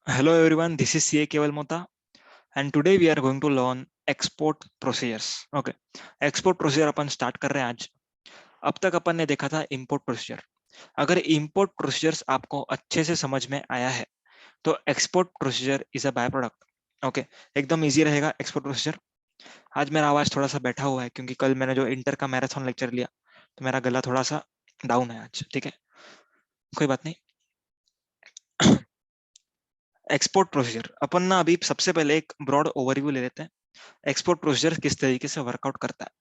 Hello everyone, this is CA Keval Mota, and today we are going to learn export procedures. Okay, export procedure upon start कर रहे हैं आज. अब तक अपन ने देखा था import procedure. अगर import procedures आपको अच्छे से समझ में आया है तो export procedure is a by product. Okay, एकदम इजी रहेगा export procedure. आज मेरा आवाज थोड़ा सा बैठा हुआ है क्योंकि कल मैंने जो इंटर का मैराथन लेक्चर लिया तो मेरा गला थोड़ा सा डाउन है आज. ठीक है, कोई बात नहीं. एक्सपोर्ट प्रोसीजर अपन ना अभी सबसे पहले एक ब्रॉड ओवरव्यू ले लेते हैं. एक्सपोर्ट प्रोसीजर किस तरीके से वर्कआउट करता है,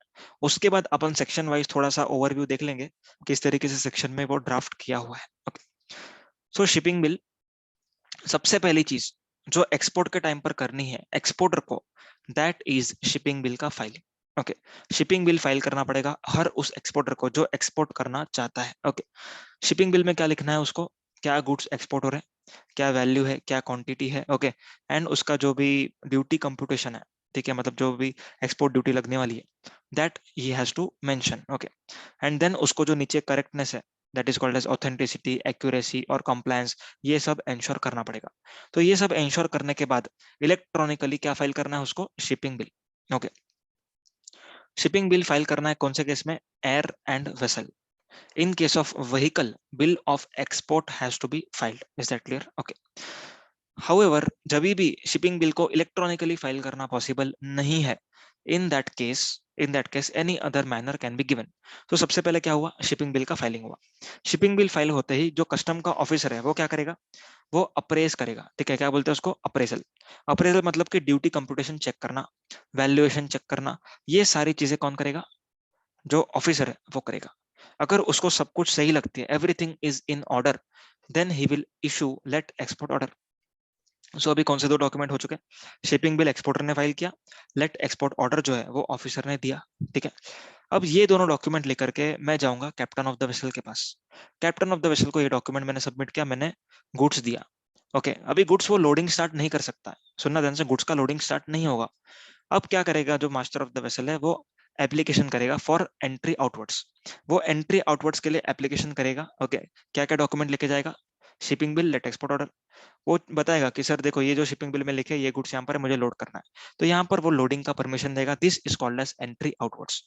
उसके बाद अपन सेक्शन वाइज थोड़ा सा ओवरव्यू देख लेंगे किस तरीके से सेक्शन में वो ड्राफ्ट किया हुआ है. ओके, सो शिपिंग बिल सबसे पहली चीज जो एक्सपोर्ट के टाइम पर करनी है एक्सपोर्टर को, दैट इज शिपिंग बिल का filing. Okay, shipping bill file करना पड़ेगा हर उस एक्सपोर्टर को जो एक्सपोर्ट करना चाहता है. ओके, शिपिंग बिल में क्या लिखना है उसको, क्या गुड्स एक्सपोर्ट हो रहे हैं, क्या वैल्यू है, क्या क्वांटिटी है. ओके, एंड उसका जो भी ड्यूटी कंप्यूटेशन है, ठीक है, मतलब जो भी एक्सपोर्ट ड्यूटी लगने वाली है, that he has to mention. Okay, and then उसको जो नीचे करेक्टनेस है, that is called as authenticity, accuracy और कंप्लायंस, ये सब एंश्योर करना पड़ेगा. तो ये सब एंश्योर करने के बाद इलेक्ट्रॉनिकली क्या फाइल करना है उसको, shipping bill. Okay, shipping bill file करना है कौन से केस में, air and vessel. In case of vehicle, bill of export has to be filed. Is that clear? Okay. However, जब भी शिपिंग बिल को इलेक्ट्रॉनिकली फाइल करना पॉसिबल नहीं है, इन that case any other manner can be given. तो सबसे पहले क्या हुआ, शिपिंग बिल का फाइलिंग हुआ. शिपिंग बिल फाइल होते ही जो कस्टम का ऑफिसर है वो क्या करेगा, वो अप्रेज करेगा. ठीक है, क्या बोलते हैं उसको, अप्रेजल. अप्रेजल मतलब कि ड्यूटी कंप्यूटेशन चेक करना, वैल्यूएशन चेक करना, ये सारी चीजें कौन करेगा, जो ऑफिसर है वो करेगा. अगर उसको सब कुछ सही लगती है, everything is in order, then he will issue let export order. So अभी कौन से दो डॉक्यूमेंट हो चुके हैं, शिपिंग बिल एक्सपोर्टर ने फाइल किया, लेट एक्सपोर्ट ऑर्डर जो है वो ऑफिसर ने दिया. ठीक है, अब ये दोनों डॉक्यूमेंट लेकर के मैं जाऊंगा कैप्टन ऑफ द वेसल के पास. कैप्टन ऑफ द वेसल को ये डॉक्यूमेंट मैंने सबमिट किया, मैंने गुड्स दिया. ओके, अभी गुड्स वो लोडिंग स्टार्ट नहीं कर सकता है, सुनना ध्यान से, गुड्स का लोडिंग स्टार्ट नहीं होगा. अब क्या करेगा जो मास्टर ऑफ द वेसल है, वो एप्लीकेशन करेगा फॉर एंट्री आउटवर्ड्स. वो एंट्री आउटवर्ड्स के लिए एप्लीकेशन करेगा. ओके, क्या क्या डॉक्यूमेंट लेके जाएगा, shipping bill, let export order. वो बताएगा कि सर देखो ये जो शिपिंग बिल में लिखे ये गुड्स यहाँ पर है, मुझे लोड करना है. तो यहाँ पर वो लोडिंग का परमिशन देगा. This is called as entry outwards.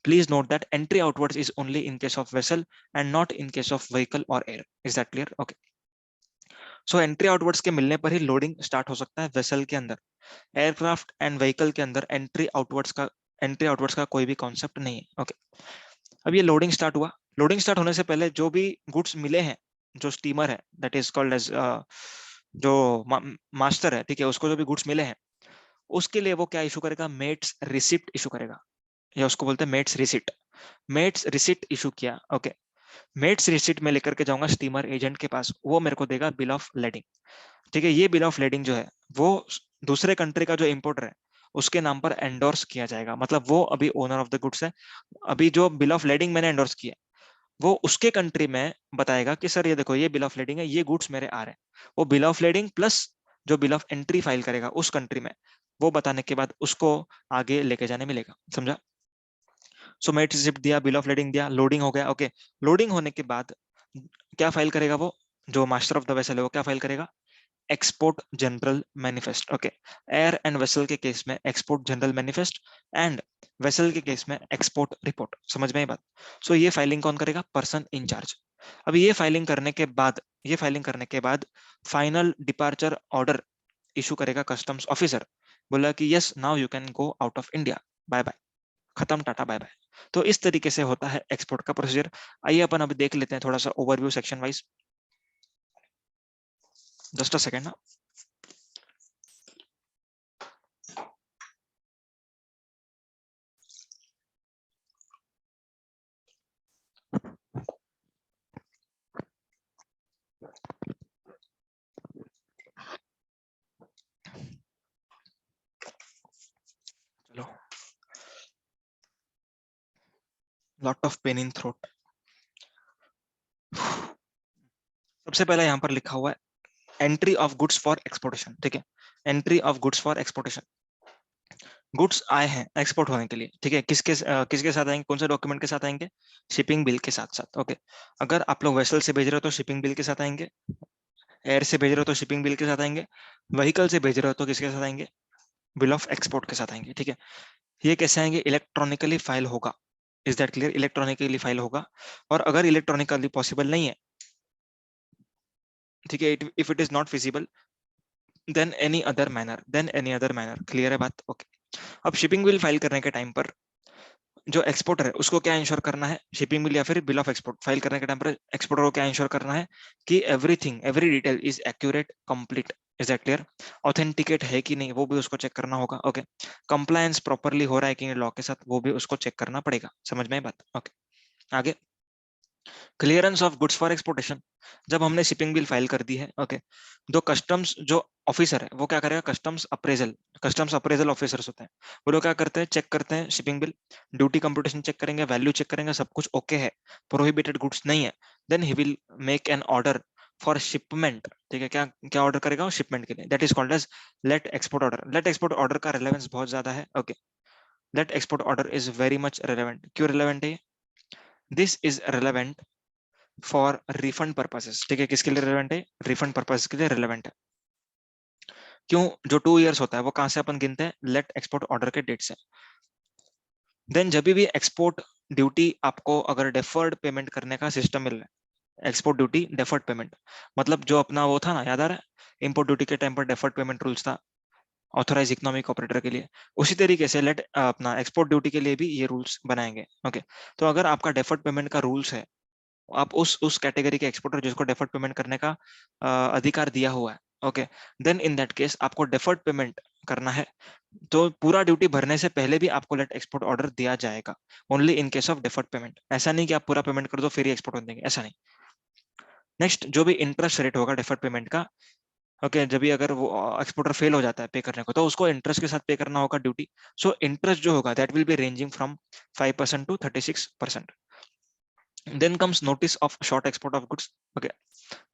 Please note that entry outwards is only in case of vessel and not in case of vehicle और air. Is that clear? Okay, so entry outwards के मिलने पर ही loading start हो सकता है vessel के अंदर. Aircraft and vehicle के अंदर एंट्री आउटवर्ड्स का कोई भी कॉन्सेप्ट नहीं है. ओके, अब ये लोडिंग स्टार्ट हुआ. लोडिंग स्टार्ट होने से पहले जो भी गुड्स मिले हैं, जो स्टीमर है, दैट इज कॉल्ड एज जो मास्टर है, ठीक है, उसको जो भी गुड्स मिले हैं उसके लिए वो क्या इशू करेगा, मेट्स रिसिप्ट इशू करेगा, या उसको बोलते हैं mate's receipt. Mate's receipt issue किया. ओके, मेट्स रिसिट में लेकर के जाऊंगा स्टीमर एजेंट के पास, वो मेरे को देगा बिल ऑफ लेडिंग. ठीक है, ये बिल ऑफ लेडिंग जो है वो दूसरे कंट्री का जो इंपोर्टर है उसके नाम पर एंडोर्स किया जाएगा. मतलब वो अभी ओनर ऑफ द गुड्स है. अभी जो बिल ऑफ लेडिंग मैंने एंडोर्स किया वो उसके कंट्री में बताएगा कि सर ये देखो ये बिल ऑफ लेडिंग है, ये गुड्स मेरे आ रहे हैं. वो बिल ऑफ लेडिंग प्लस जो बिल ऑफ एंट्री फाइल करेगा उस कंट्री में, वो बताने के बाद उसको आगे लेके जाने मिलेगा. समझा? सो मेट रिसिप्ट दिया, बिल ऑफ लेडिंग दिया, लोडिंग हो गया. ओके, लोडिंग होने के बाद क्या फाइल करेगा वो, जो मास्टर ऑफ द वेसल है वो क्या फाइल करेगा, export general manifest. Okay, air and vessel के केस में export general manifest and vessel के केस में एक्सपोर्ट रिपोर्ट. समझ में ये बात? सो ये फाइलिंग कौन करेगा, पर्सन इंचार्ज. अब ये फाइलिंग करने के बाद फाइनल डिपार्चर ऑर्डर इशू करेगा कस्टम्स ऑफिसर. बोला कि yes now you can go out of India, bye bye, खत्म, टाटा बाय बाय. तो इस तरीके से होता है एक्सपोर्ट का प्रोसीजर. आइए अपन अभी देख लेते हैं थोड़ा सा overview section wise. Just a second. चलो, lot of pain in throat. सबसे पहले यहाँ पर लिखा हुआ है entry of goods for exportation. ठीक है, entry of goods for exportation. Goods आए हैं एक्सपोर्ट होने के लिए. ठीक है, किसके साथ आएंगे, कौन से डॉक्यूमेंट के साथ आएंगे, शिपिंग बिल के साथ साथ. ओके, अगर आप लोग वेसल से भेज रहे हो तो शिपिंग बिल के साथ आएंगे. एयर से भेज रहे हो तो शिपिंग बिल के साथ आएंगे, व्हीकल से भेज रहे हो तो किसके साथ आएंगे, बिल ऑफ एक्सपोर्ट के साथ आएंगे। ठीक है, ये कैसे आएंगे, इलेक्ट्रॉनिकली फाइल होगा। Is that clear, electronically file होगा। और अगर इलेक्ट्रॉनिकली पॉसिबल नहीं है, ठीक है, if it is not feasible, then any other manner. Clear है बात? ओके। अब शिपिंग बिल फाइल करने के टाइम पर जो एक्सपोर्टर है उसको क्या इंश्योर करना है, शिपिंग बिल या फिर बिल ऑफ एक्सपोर्ट फाइल करने के टाइम पर एक्सपोर्टर को क्या इंश्योर करना है कि everything, every detail is accurate, complete. Is that clear? Authenticate है कि नहीं वो भी उसको चेक करना होगा। ओके। कंप्लायंस प्रॉपरली हो रहा है कि नहीं लॉ के साथ, वो भी उसको चेक करना पड़ेगा। समझ में आई बात? ओके। आगे, clearance of goods for exportation. जब हमने शिपिंग बिल फाइल कर दी है, ओके, जो कस्टम्स जो ऑफिसर है वो क्या करेगा, कस्टम्स अप्रेजल ऑफिसर्स होते हैं, वो लोग क्या करते हैं, चेक करते हैं shipping bill, duty computation check करेंगे, वैल्यू चेक करेंगे, सब कुछ ओके है, प्रोहिबिटेड गुड्स नहीं है, then he will make an order for shipment. ठीक है, क्या क्या ऑर्डर करेगा, शिपमेंट के लिए। That is called as let export order. Let export order का रिलेवेंस बहुत ज्यादा है। Okay, let export order is very much relevant. क्यों रिलेवेंट है? This is relevant for refund purposes. ठीक है, किसके लिए रिलेवेंट है, रिफंड पर्पस के लिए रिलेवेंट है। क्यों? जो 2 इयर्स होता है वो कहां से अपन गिनते हैं, लेट एक्सपोर्ट ऑर्डर के डेट से। देन जब भी एक्सपोर्ट ड्यूटी आपको अगर डेफर्ड पेमेंट करने का सिस्टम मिल रहा है, एक्सपोर्ट ड्यूटी डेफर्ड पेमेंट, मतलब जो अपना वो था ना, याद आ रहा है, इम्पोर्ट ड्यूटी के टाइम पर डेफर्ड पेमेंट रूल्स था ऑथोराइज इकोनॉमिक ऑपरेटर के लिए, उसी तरीके से लेट अपना एक्सपोर्ट ड्यूटी के लिए भी ये रूल्स बनाएंगे। ओके, तो अगर आपका डेफर्ड पेमेंट का रूल्स है, आप उस कैटेगरी के एक्सपोर्टर जिसको डेफर्ड पेमेंट करने का अधिकार दिया हुआ है, okay, then in that case आपको डेफर्ड पेमेंट करना है, तो पूरा ड्यूटी भरने से पहले भी आपको लेट एक्सपोर्ट ऑर्डर दिया जाएगा, only in case of deferred payment. ऐसा नहीं कि आप पूरा पेमेंट कर दो फिर ही एक्सपोर्ट देंगे, ऐसा नहीं। नेक्स्ट, जो भी इंटरेस्ट रेट होगा डेफर्ड पेमेंट का, ओके, जब भी अगर वो एक्सपोर्टर फेल हो जाता है पे करने को, तो उसको इंटरेस्ट के साथ पे करना होगा ड्यूटी। सो इंटरेस्ट जो होगा that will be ranging from 5% to 36%। Then comes notice of short export of goods. Okay,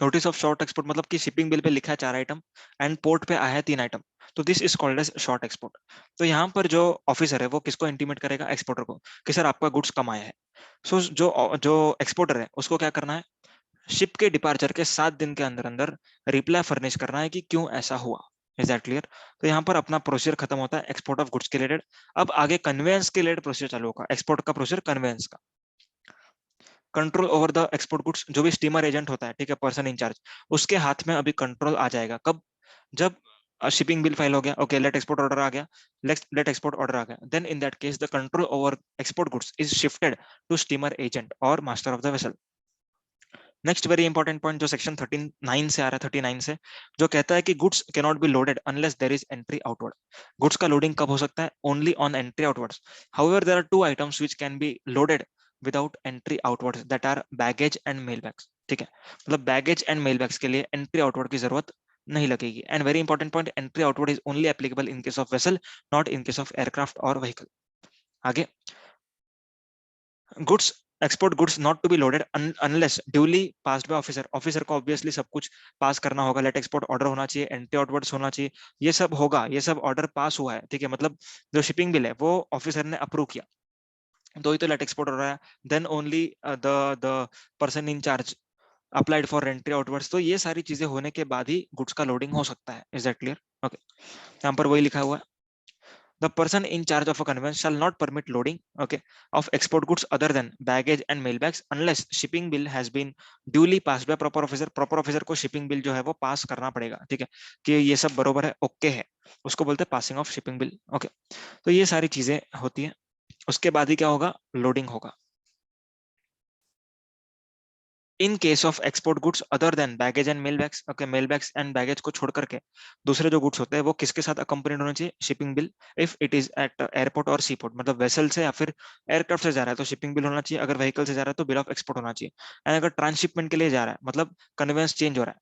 notice of short export मतलब कि शिपिंग बिल पे लिखा है 4 आइटम एंड पोर्ट पे आया है 3 आइटम, तो this is called as short export. तो यहाँ पर जो ऑफिसर है वो किसको इंटीमेट करेगा, एक्सपोर्टर को, कि सर आपका गुड्स कम आया है। सो जो जो एक्सपोर्टर है उसको क्या करना है, शिप के डिपार्चर के 7 दिन के अंदर अंदर रिप्लाई फर्निश करना है कि क्यों ऐसा हुआ। Is that clear? तो यहाँ पर अपना प्रोसीजर खत्म होता है एक्सपोर्ट ऑफ गुड्स के रिलेटेड। अब आगे कन्वेंस के रिलेटेड प्रोसीजर चालू होगा, एक्सपोर्ट का प्रोसीजर, कन्वेंस का। Control over the export goods, जो भी स्टीमर एजेंट होता है, ठीक है, पर्सन इंचार्ज, उसके हाथ में अभी कंट्रोल आ जाएगा। कब? जब शिपिंग बिल फाइल हो गया, ओके, लेट एक्सपोर्ट ऑर्डर आ गया, लेट एक्सपोर्ट ऑर्डर आ गया, then in that case the control over export goods is shifted to steamer agent और master of the vessel. Next very important point जो सेक्शन 39 से आ रहा है, 39 से, जो कहता है कि goods can not be loaded unless there is entry outward. Goods का लोडिंग कब हो सकता है, only on entry outwards. However there are 2 items which can be loaded without entry outwards, that are baggage and mail bags. ठीक है, मतलब baggage and mail bags के लिए एंट्री आउटवर्ड की जरूरत नहीं लगेगी। And very important point, entry outward is only applicable in case of vessel, not in case of aircraft और व्हीकल। आगे, goods, export goods not to be loaded unless duly passed by officer. Officer को obviously सब कुछ पास करना होगा, late export order होना चाहिए, entry outwards होना चाहिए, ये सब होगा, ये सब ऑर्डर पास हुआ है। ठीक है, मतलब जो शिपिंग बिल है वो ऑफिसर ने अप्रूव किया, तो ही तो लेट एक्सपोर्ट हो रहा है। Then only the the person in charge applied for entry outwards. तो ये सारी चीजें होने के बाद ही गुड्स का लोडिंग हो सकता है। Is that clear? ओके, यहाँ पर वही लिखा हुआ है, the person in charge of a conveyance shall not permit loading, okay, of export goods other than baggage and mail bags unless shipping bill has been duly passed by proper officer। proper officer को shipping bill जो है वो पास करना पड़ेगा, ठीक है, कि ये सब बरोबर है, ओके है, उसको बोलते हैं passing of shipping bill. Okay, तो ये सारी चीजें होती हैं, उसके बाद ही क्या होगा, लोडिंग होगा। In case of export goods other than baggage and mail bags, okay, mail bags and baggage को छोड़ करके दूसरे जो गुड्स होते हैं वो किसके साथ अकम्पनीड होना चाहिए, shipping bill. If it is eight airport और सी पोर्ट, मतलब वेसल से या फिर एयरक्राफ्ट से जा रहा है तो शिपिंग बिल होना चाहिए, अगर व्हीकल से जा रहा है तो बिल ऑफ एक्सपोर्ट होना चाहिए, एंड अगर ट्रांसशिपमेंट के लिए जा रहा है, मतलब कन्वेंस चेंज हो रहा है,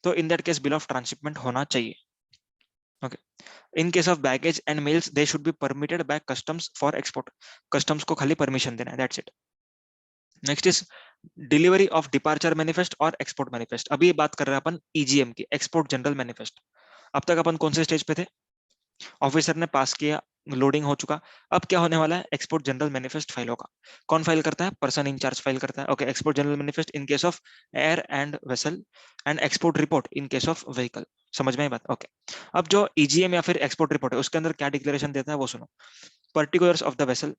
तो in that case bill of transshipment होना चाहिए। Okay, in case of baggage and mails they should be permitted by customs for export. Customs को खाली परमिशन देना है, that's it. Next is delivery of departure manifest और export manifest. अभी ये बात कर रहे हैं अपन ईजीएम की, एक्सपोर्ट जनरल मैनिफेस्ट। अब तक अपन कौन से स्टेज पे थे, ऑफिसर ने पास किया लोडिंग हो चुका। अब क्या होने वाला है, एक्सपोर्ट जनरल मैनिफेस्ट फाइल होगा। कौन फाइल करता है, पर्सन इंचार्ज फाइल करता है। Okay, export general manifest in case of air and vessel and export report in case of vehicle. समझ में आई बात? ओके। अब जो ईजीएम या फिर एक्सपोर्ट रिपोर्ट है उसके अंदर क्या डिक्लेरेशन देता है वो सुनो। Particulars of the vessel,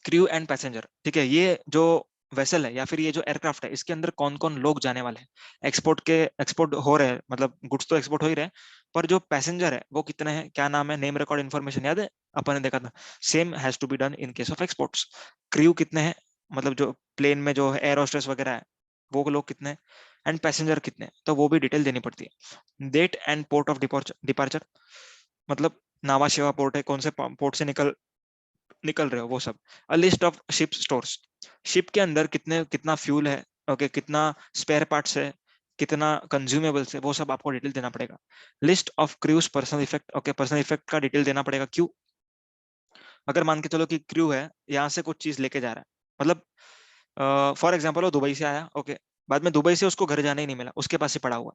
crew and passenger. ठीक है, ये जो वेसल है या फिर ये जो एयरक्राफ्ट है इसके अंदर कौन कौन लोग जाने वाले हैं, एक्सपोर्ट हो रहे हैं, मतलब गुड्स तो एक्सपोर्ट हो ही रहे हैं, पर जो पैसेंजर है वो कितने हैं, क्या नाम है, नेम रिकॉर्ड इन्फॉर्मेशन याद है अपन ने देखा था। Same has to be done in case of exports. Crew कितने हैं, मतलब जो प्लेन में जो एयर होस्टेस वगैरह है वो लोग कितने हैं, एंड पैसेंजर कितने हैं, तो वो भी डिटेल देनी पड़ती है। Date and port of departure, मतलब नावा शेवा पोर्ट है, कौन से पोर्ट से निकल रहे हो वो सब। A list of ship stores, ship के अंदर कितना फ्यूल है, ओके, कितना स्पेयर पार्ट्स है, कितना कंज्यूमेबल्स है, वो सब आपको डिटेल देना पड़ेगा। List of cruise personal effect, okay, personal effect का डिटेल देना पड़ेगा। क्यों, अगर मान के चलो कि क्रू है यहाँ से कुछ चीज लेके जा रहा है, मतलब फॉर एग्जाम्पल वो दुबई से आया, ओके, बाद में दुबई से उसको घर जाने ही नहीं मिला, उसके पास ही पड़ा हुआ,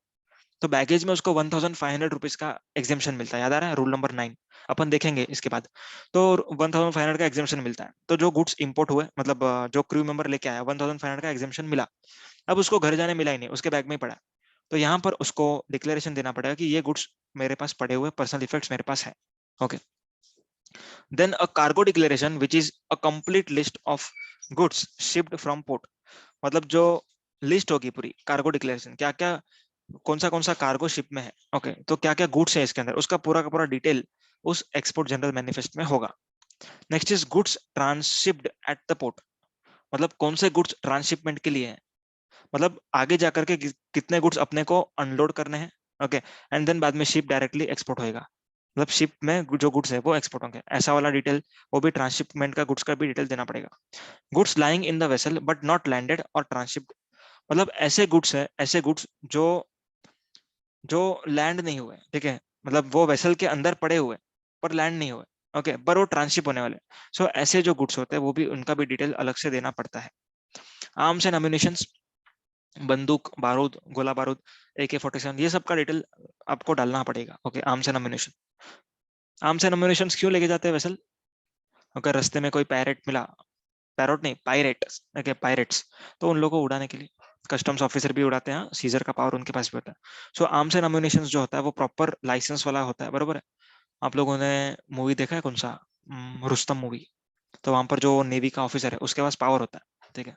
तो बैगेज में उसको 1500 रुपीज का एग्जेम्पशन मिलता है। याद आ रहा है रूल नंबर 9, अपन देखेंगे इसके बाद। तो 1500 का एग्जेम्पशन मिलता है, तो जो गुड्स इंपोर्ट हुए, मतलब जो क्रू मेंबर लेके आया 1500 का एग्जेम्पशन मिला, अब उसको घर जाने मिला ही नहीं, उसके बैग में ही पड़ा है। तो यहाँ पर उसको डिक्लेरेशन देना पड़ेगा कि ये गुड्स मेरे पास पड़े हुए, पर्सनल इफेक्ट्स मेरे पास है। Okay, then a cargo declaration which is a complete list of goods shipped from port, मतलब जो लिस्ट होगी पूरी कार्गो डिक्लेरेशन, क्या क्या कौन सा कार्गो शिप में है, ओके, तो क्या क्या गुड्स है इसके अंदर, उसका पूरा का पूरा डिटेल उस एक्सपोर्ट जनरल मैनिफेस्ट में होगा। Next is goods transhipped at the port, मतलब कौन से गुड्स ट्रांसशिपमेंट के लिए है, मतलब आगे जाकर के कितने गुड्स अपने को अनलोड करने हैं, ओके, एंड देन बाद में शिप डायरेक्टली एक्सपोर्ट होएगा, मतलब शिप में जो गुड्स है वो एक्सपोर्ट होंगे, ऐसा वाला डिटेल, वो भी ट्रांसशिपमेंट का गुड्स का भी डिटेल देना पड़ेगा। Goods lying in the vessel but not landed और ट्रांसशिप्ड, मतलब ऐसे गुड्स है, ऐसे गुड्स जो जो लैंड नहीं हुए, ठीक है, मतलब वो वेसल के अंदर पड़े हुए पर लैंड नहीं हुए, ओके, पर वो ट्रांसशिप होने वाले। सो ऐसे जो गुड्स होते हैं वो भी, उनका भी डिटेल अलग से देना पड़ता है। आर्म्स एंड अम्यूनिशंस, बंदूक, बारूद, गोला बारूद, AK-47, ये सब का डिटेल आपको डालना पड़ेगा। Okay, arms and ammunition, arms and ammunition क्यों लेके जाते हैं वेसल, अगर रास्ते में कोई पैरेट मिला, पैरोट नहीं, पायरेट्स, ओके, पायरेट्स, तो उन लोगों को उड़ाने के लिए कस्टम्स ऑफिसर भी उड़ाते हैं, सीजर का पावर उनके पास भी होता है। सो आर्म्स एंड अम्यूनिशन जो होता है वो प्रॉपर लाइसेंस वाला होता है, बरोबर है। आप लोगों ने मूवी देखा है कौन सा, रुस्तम मूवी, तो वहां पर जो नेवी का ऑफिसर है उसके पास पावर होता है, ठीक है,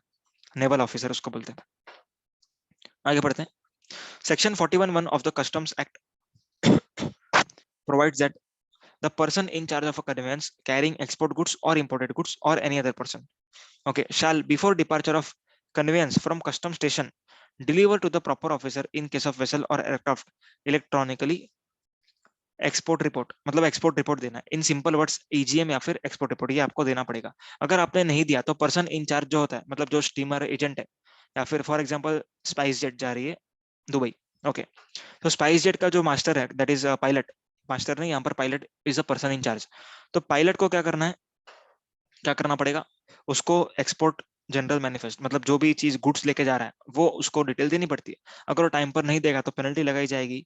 नेवल ऑफिसर उसको बोलते हैं। आगे बढ़ते हैं। Section 41(1) of the customs act provides that the person in charge of a conveyance carrying export goods or imported goods or any other person, okay, shall before departure of conveyance from custom station deliver to the proper officer in case of vessel or aircraft electronically export report, मतलब export report देना है, in simple words EGM या फिर export report, ये आपको देना पड़ेगा। अगर आपने नहीं दिया तो पर्सन इंचार्ज जो होता है, मतलब जो स्टीमर एजेंट है, या फिर फॉर एग्जांपल स्पाइस जेट जा रही है दुबई, ओके, तो स्पाइस जेट का जो मास्टर है, दैट इज पायलट, मास्टर नहीं, यहाँ पर pilot is a person in charge. तो पायलट को क्या करना है, क्या करना पड़ेगा, उसको एक्सपोर्ट जनरल मैनिफेस्ट, मतलब जो भी चीज गुड्स लेके जा रहा है वो उसको डिटेल देनी पड़ती है। अगर वो टाइम पर नहीं देगा तो पेनल्टी लगाई जाएगी,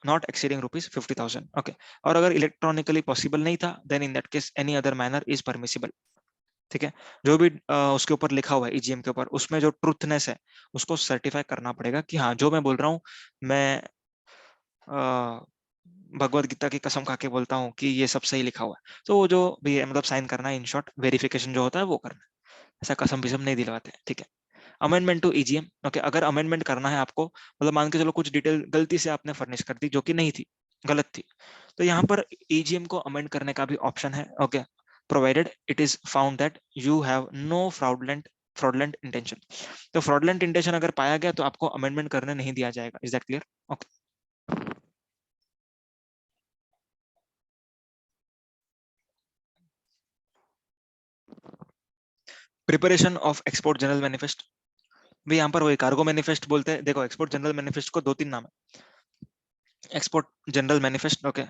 नॉट एक्सीडिंग ₹50,000, ओके। और अगर इलेक्ट्रॉनिकली पॉसिबल नहीं था, then in that case any other manner is permissible, ठीक है। जो भी उसके ऊपर लिखा हुआ है EGM के ऊपर, उसमें जो ट्रूथनेस है उसको सर्टिफाई करना पड़ेगा कि हाँ जो मैं बोल रहा हूँ, मैं भगवत गीता की कसम खा के बोलता हूँ कि ये सब सही लिखा हुआ है, तो वो जो भी है, मतलब साइन करना है, इन शॉर्ट वेरिफिकेशन जो होता है वो करना है, ऐसा कसम विसम नहीं दिलवाते, ठीक है। अमेंडमेंट टू EGM, ओके, अगर अमेंडमेंट करना है आपको, मतलब मान के चलो कुछ डिटेल गलती से आपने फर्निश कर दी जो कि नहीं थी, गलत थी, तो यहाँ पर EGM को अमेंड करने का भी ऑप्शन है, okay, provided it is found that you have no fraudulent intention. तो फ्रॉडलेंट इंटेंशन अगर पाया गया तो आपको अमेंडमेंट करने नहीं दिया जाएगा। Is that clear? Okay. Preparation of export general manifest, भी यहाँ पर वही कार्गो मैनिफेस्ट बोलते हैं। देखो एक्सपोर्ट जनरल मैनिफेस्ट को दो तीन नाम है, export general manifest, okay,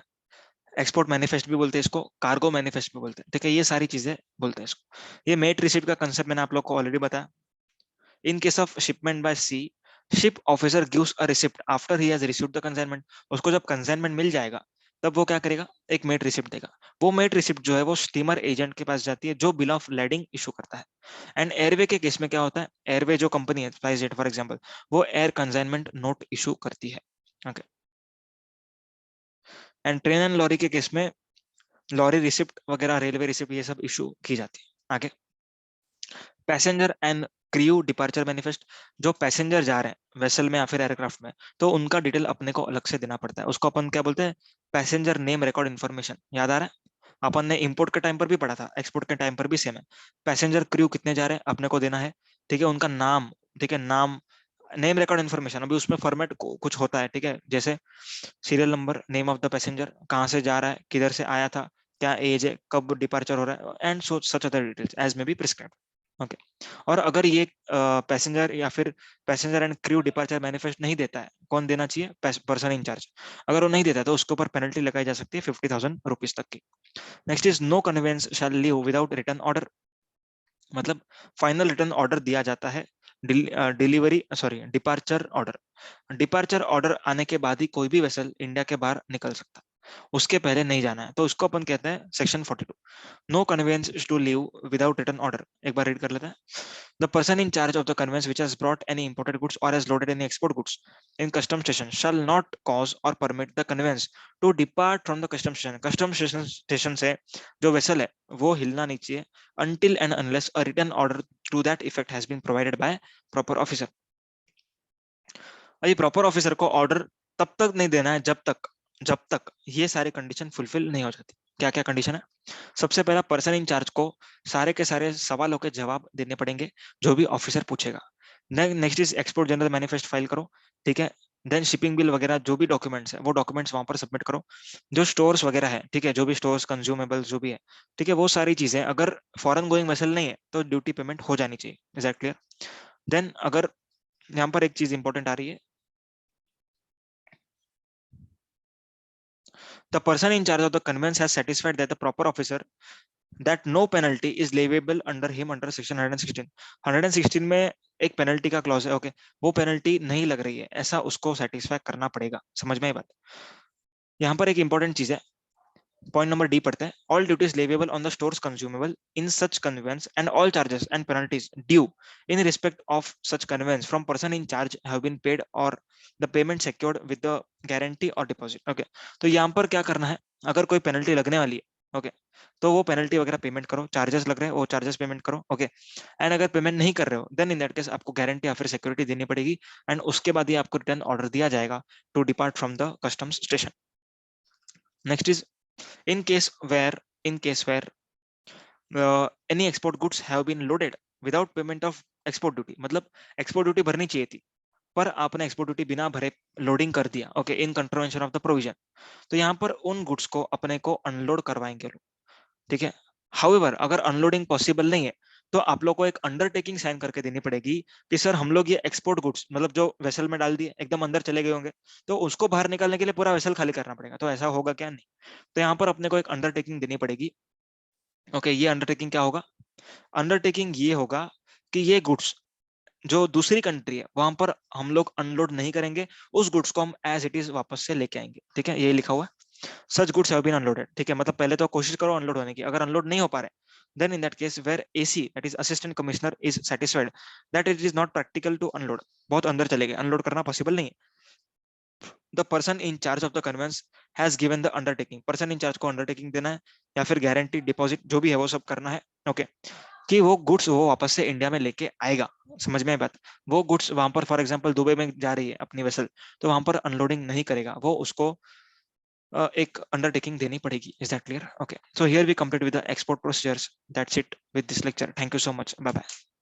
export manifest भी बोलते हैं इसको, कार्गो मैनिफेस्ट भी बोलते हैं, ठीक है, ये सारी चीजें बोलते हैं इसको। ये मेट रिसिप्ट का कंसेप्ट मैंने आप लोग को ऑलरेडी बताया। In case of shipment by sea, ship officer gives a receipt after he has received the consignment, उसको जब कंसाइनमेंट मिल जाएगा तब वो क्या करेगा, एक मेट रिसिप्ट देगा। वो मेट रिसिप्ट जो है वो स्टीमर एजेंट के पास जाती है जो बिल ऑफ लैडिंग इशू करता है। एंड एयरवे के केस में क्या होता है, एयरवे जो कंपनी है स्पाइसजेट फॉर एग्जांपल, वो एयर कंसाइनमेंट नोट इशू करती है। Okay. And train and lorry के केस में लॉरी रिसिप्ट वगैरह, रेलवे रिसिप्ट, ये सब इशू की जाती है। आगे, passenger and crew departure manifest, जो पैसेंजर जा रहे हैं वेसल में या फिर एयरक्राफ्ट में, तो उनका डिटेल अपने को अलग से देना पड़ता है। उसको अपन क्या बोलते हैं, पैसेंजर नेम रिकॉर्ड इन्फॉर्मेशन। याद आ रहा है, अपन ने इंपोर्ट के टाइम पर भी पढ़ा था, एक्सपोर्ट के टाइम पर भी सेम है। पैसेंजर क्रू कितने जा रहे हैं अपने को देना है, ठीक है, उनका नाम, ठीक है, नाम, नेम रिकॉर्ड इन्फॉर्मेशन। अभी उसमें फॉर्मेट कुछ होता है, ठीक है, जैसे serial number, name of the passenger, कहाँ से जा रहा है, किधर से आया था, क्या एज है, कब डिपार्चर हो रहा है, and so such other details as may be prescribed. Okay. और अगर ये पैसेंजर या फिर passenger and crew departure manifest नहीं देता है, कौन देना चाहिए, पर्सन इंचार्ज। अगर वो नहीं देता है तो उसके ऊपर पेनल्टी लगाई जा सकती है 50,000 रुपीज तक की। Next is no conveyance shall leave without return order, मतलब फाइनल रिटर्न ऑर्डर दिया जाता है delivery sorry departure order, departure order आने के बाद ही कोई भी वेसल इंडिया के बाहर निकल सकता है, उसके पहले नहीं जाना है। तो उसको अपन कहते हैं section 42, no conveyance to leave without return order. एक बार रीड कर लेते हैं। The person in charge of the conveyance which has brought any imported goods or has loaded any export goods in custom station shall not cause or permit the conveyance to depart from the custom station। Custom station से जो vessel है वो हिलना नहीं चाहिए until and unless a written order to that effect has been provided by proper officer। अभी proper officer को order तब तक नहीं देना है जब तक ये सारे कंडीशन फुलफिल नहीं हो जाती। क्या क्या कंडीशन है, सबसे पहला, पर्सन इंचार्ज को सारे के सारे सवालों के जवाब देने पड़ेंगे जो भी ऑफिसर पूछेगा। Next is export general manifest file करो, ठीक है। देन शिपिंग बिल वगैरह जो भी डॉक्यूमेंट्स है वो डॉक्यूमेंट्स वहां पर सबमिट करो। जो स्टोर्स वगैरह है, ठीक है, जो भी स्टोर्स कंज्यूमेबल्स जो भी है, ठीक है, वो सारी चीजें, अगर फॉरेन गोइंग वेसल नहीं है तो ड्यूटी पेमेंट हो जानी चाहिए। Is that clear? देन अगर यहाँ पर एक चीज इंपॉर्टेंट आ रही है, the person in charge of the conveyance has satisfied that the proper officer that no penalty is leviable under him under section 116। 116 में एक पेनल्टी का क्लॉज है, ओके, वो पेनल्टी नहीं लग रही है, ऐसा उसको सेटिस्फाई करना पड़ेगा। समझ में आई बात? यहाँ पर एक इंपॉर्टेंट चीज है, पॉइंट नंबर डी पढ़ते हैं। All duties leviable on the stores consumable in such conveyance and all charges and penalties due in respect of such conveyance from person in charge have been paid or the payment secured with the guarantee or deposit. Okay, तो यहाँ पर क्या करना है, अगर कोई penalty लगने वाली है, ओके, तो वो पेनल्टी वगैरह पेमेंट करो, चार्जेस लग रहे हैं वो चार्जेस पेमेंट करो, ओके। एंड अगर पेमेंट नहीं कर रहे हो देन इन दैट केस आपको गारंटी या फिर सिक्योरिटी देनी पड़ेगी, एंड उसके बाद ही आपको रिटर्न ऑर्डर दिया जाएगा to depart from the customs station. Next is in case where in case where any export goods have been loaded without payment of export duty, मतलब एक्सपोर्ट ड्यूटी भरनी चाहिए थी पर आपने एक्सपोर्ट ड्यूटी बिना भरे लोडिंग कर दिया, okay, in contravention of the provision, तो यहाँ पर उन गुड्स को अपने को अनलोड करवाएंगे लोग, ठीक है। हाउएवर अगर अनलोडिंग पॉसिबल नहीं है तो आप लोग को एक अंडरटेकिंग साइन करके देनी पड़ेगी कि सर हम लोग ये एक्सपोर्ट गुड्स मतलब जो वेसल में डाल दिए एकदम अंदर चले गए होंगे तो उसको बाहर निकालने के लिए पूरा वेसल खाली करना पड़ेगा, तो ऐसा होगा क्या? नहीं। तो यहाँ पर अपने को एक अंडरटेकिंग देनी पड़ेगी। ओके, ये अंडरटेकिंग क्या होगा? अंडरटेकिंग ये होगा कि ये गुड्स जो दूसरी कंट्री है वहां पर हम लोग अनलोड नहीं करेंगे, उस गुड्स को हम एज इट इज वापस से लेके आएंगे, ठीक है, ये लिखा हुआ है। Such goods have been unloaded, ठीक है, मतलब पहले तो कोशिश करो अनलोड होने की, अगर अनलोड नहीं हो पा रहे then in that case where AC that is assistant commissioner is satisfied that it is not practical to unload, बहुत अंदर चले गए, अनलोड करना पॉसिबल नहीं है, the person in charge of the conveyance has given the undertaking, person in charge को undertaking देना है या फिर गारंटी डिपॉजिट जो भी है वो सब करना है, ओके, कि वो गुड्स वो वापस से इंडिया में लेके आएगा। समझ में बात? वो गुड्स वहां पर फॉर एग्जांपल दुबई में जा रही है अपनी वेसल, तो वहां पर अनलोडिंग नहीं करेगा वो, उसको एक अंडरटेकिंग देनी पड़ेगी। Is that clear? Okay, so here we complete with the export procedures. That's it with this lecture. Thank you so much, bye bye.